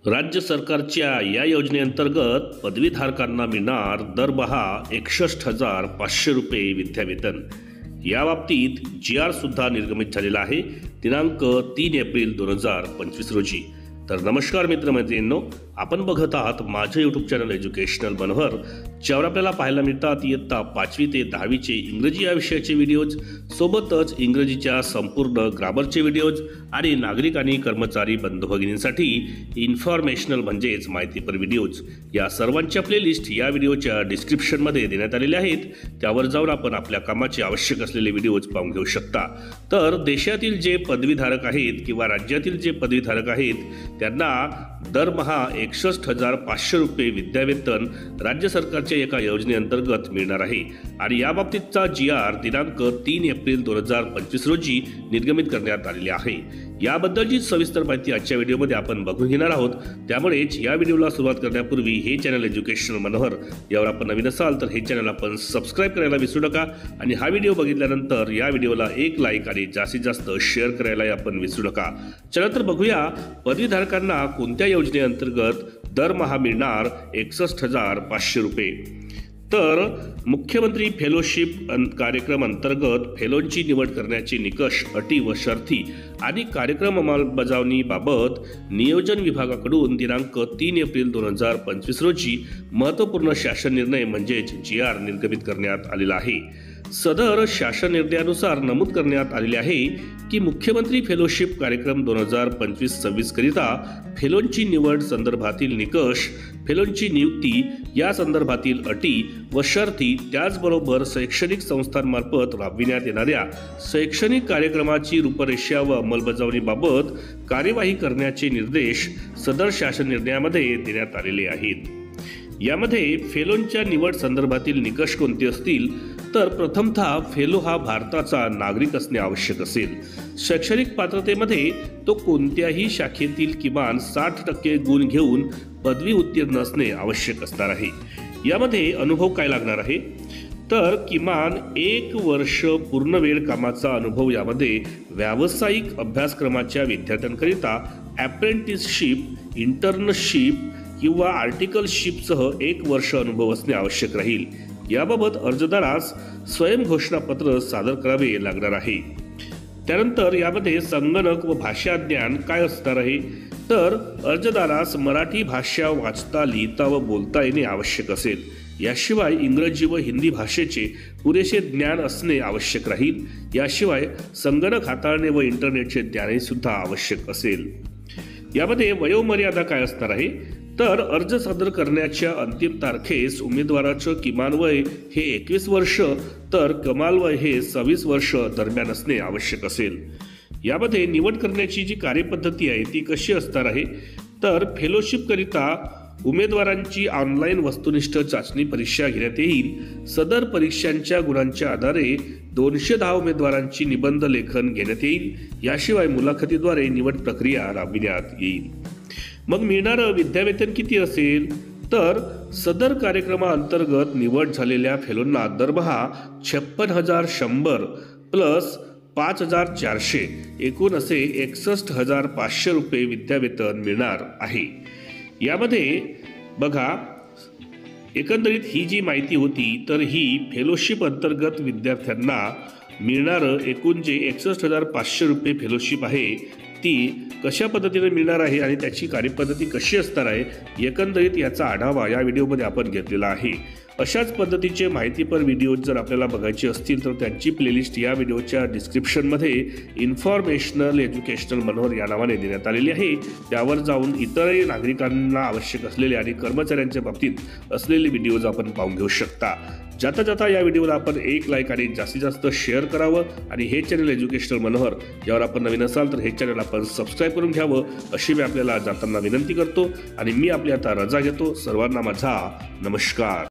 राज्य सरकारच्या या योजनेअंतर्गत पदवीधारकांना मिळणार दरमहा 61,500 रुपये विद्यावेतन। याबाबतीत GR सुद्धा निर्गमित झालेला आहे दिनांक 3 एप्रिल 2025 रोजी। तर नमस्कार मित्रमैत्रिणींनो, आपण बघत आहात माझे यूट्यूब चॅनल एज्युकेशनल मनोहर, ज्यावर आपल्याला पाहायला मिळतात इयत्ता 5वी ते 10वीचे इंग्रजी या विषयाचे व्हिडिओज, सोबतच इंग्रजीच्या संपूर्ण ग्रामरचे व्हिडिओज आणि नागरिक आणि कर्मचारी बंधू भगिनींसाठी इन्फॉर्मेशनल म्हणजेच माहितीपर व्हिडिओज या सर्वांच्या प्लेलिस्ट या व्हिडिओच्या डिस्क्रिप्शनमध्ये देण्यात आलेल्या आहेत। त्यावर जाऊन आपण आपल्या कामाचे आवश्यक असलेले व्हिडिओज पाहून घेऊ शकता। तर देशातील जे पदवीधारक आहेत किंवा राज्यातील जे पदवीधारक आहेत त्यांना दरमहा 61,500 रुपये विद्यावेतन राज्य सरकारच्या एका योजनेअंतर्गत मिळणार आहे आणि याबाबतीतचा GR दिनांक 3 एप्रिल 2025 रोजी निर्गमित करण्यात आलेले आहे। याबद्दलची सविस्तर माहिती आजच्या व्हिडिओमध्ये आपण बघून घेणार आहोत। त्यामुळेच या व्हिडिओला सुरुवात करण्यापूर्वी हे चॅनल एज्युकेशनल मनोहर यावर आपण नवीन असाल तर हे चॅनल आपण सबस्क्राइब करायला विसरू नका आणि हा व्हिडिओ बघितल्यानंतर या व्हिडिओला एक लाईक आणि जास्तीत जास्त शेअर करायला आपण विसरू नका। चला तर बघूया पदवीधारकांना कोणत्या योजनेअंतर्गत दरमहा मिळणार 61,500 रुपये। तर मुख्यमंत्री फेलोशिप कार्यक्रम अंतर्गत फेलोंची निवड करण्याचे निकष, अटी व शर्ती आणि कार्यक्रम अंमलबजावणीबाबत नियोजन विभागाकडून दिनांक 3 एप्रिल 2025 रोजी महत्त्वपूर्ण शासन निर्णय म्हणजेच GR निर्गमित करण्यात आलेला आहे। सदर शासन निर्णयानुसार नमूद करण्यात आलेले आहे की मुख्यमंत्री फेलोशिप कार्यक्रम 2025-26 करिता फेलोंची निवड संदर्भातील निकष, फेलोंची नियुक्ती या संदर्भातील अटी व शर्ती, त्याचबरोबर शैक्षणिक संस्थांमार्फत राबविण्यात येणाऱ्या शैक्षणिक कार्यक्रमाची रूपरेषा व अंमलबजावणीबाबत कार्यवाही करण्याचे निर्देश सदर शासन निर्णयामध्ये देण्यात आलेले आहेत। यामध्ये फेलोंच्या निवड संदर्भातील निकष कोणते असतील तर प्रथमतः फेलो हा भारताचा नागरिक असणे आवश्यक असेल। शैक्षणिक पात्रतेमध्ये तो कोणत्याही शाखेतील किमान 60% गुण घेऊन पदवी उत्तीर्ण असणे आवश्यक असणार आहे। यामध्ये अनुभव काय लागणार आहे तर किमान 1 वर्ष पूर्ण वेळ कामाचा अनुभव यामध्ये व्यावसायिक अभ्यासक्रमाच्या विद्यार्थ्यांकरिता अप्रेंटिसशिप, इंटर्नशिप किंवा आर्टिकलशिपसह 1 वर्ष अनुभव असणे आवश्यक राहील। याबाबत अर्जदारास स्वयंघोषणापत्र सादर करावे लागणार आहे। त्यानंतर यामध्ये संगणक व भाषा ज्ञान काय असणार आहे तर अर्जदारास मराठी भाषा वाचता, लिहिता व बोलता येणे आवश्यक असेल। याशिवाय इंग्रजी व हिंदी भाषेचे पुरेसे ज्ञान असणे आवश्यक राहील। याशिवाय संगणक हाताळणे व इंटरनेटचे ज्ञान सुद्धा आवश्यक असेल। यामध्ये वयोमर्यादा काय असणार आहे तर अर्ज सादर करण्याच्या अंतिम तारखेस उमेदवाराचं किमान वय हे 21 वर्ष तर कमाल वय हे 26 वर्ष दरम्यान असणे आवश्यक असेल। यामध्ये निवड करण्याची जी कार्यपद्धती आहे ती कशी असणार आहे तर फेलोशिप करिता उमेदवारांची ऑनलाईन वस्तुनिष्ठ चाचणी परीक्षा घेण्यात येईल। सदर परीक्षांच्या गुणांच्या आधारे 210 उमेदवारांची निबंध लेखन घेण्यात येईल। याशिवाय मुलाखतीद्वारे निवड प्रक्रिया राबविण्यात येईल। मग मिळणारं विद्यावेतन किती असेल तर सदर कार्यक्रमाअंतर्गत निवड झालेल्या फेलोंना दरमहा 56,100 प्लस 5,400 एकूण असे 61,500 रुपये विद्यावेतन मिळणार आहे। यामध्ये बघा, एकंदरीत ही जी माहिती होती तर ही फेलोशिप अंतर्गत विद्यार्थ्यांना मिळणारं एकूण जे 61,500 रुपये फेलोशिप आहे ती कशा पद्धतीने मिळणार आहे आणि त्याची कार्यपद्धती कशी असणार आहे, एकंदरीत याचा आढावा या व्हिडिओमध्ये आपण घेतलेला आहे। अशाच पद्धतीचे माहितीपर व्हिडिओज जर आपल्याला बघायचे असतील तर त्यांची प्लेलिस्ट या व्हिडिओच्या डिस्क्रिप्शनमध्ये इन्फॉर्मेशनल एज्युकेशनल मनोहर या नावाने देण्यात आलेली आहे। त्यावर जाऊन इतरही नागरिकांना आवश्यक असलेले आणि कर्मचाऱ्यांच्या बाबतीत असलेले व्हिडिओज आपण पाहून घेऊ शकता। जाता जाता या व्हिडिओला आपण एक लाईक आणि जास्तीत जास्त शेअर करावं आणि हे चॅनल एज्युकेशनल मनोहर यावर आपण नवीन असाल तर हे चॅनल आपण सबस्क्राईब करून घ्यावं अशी मी आपल्याला जाताना विनंती करतो आणि मी आपली आता रजा घेतो। सर्वांना माझा नमस्कार।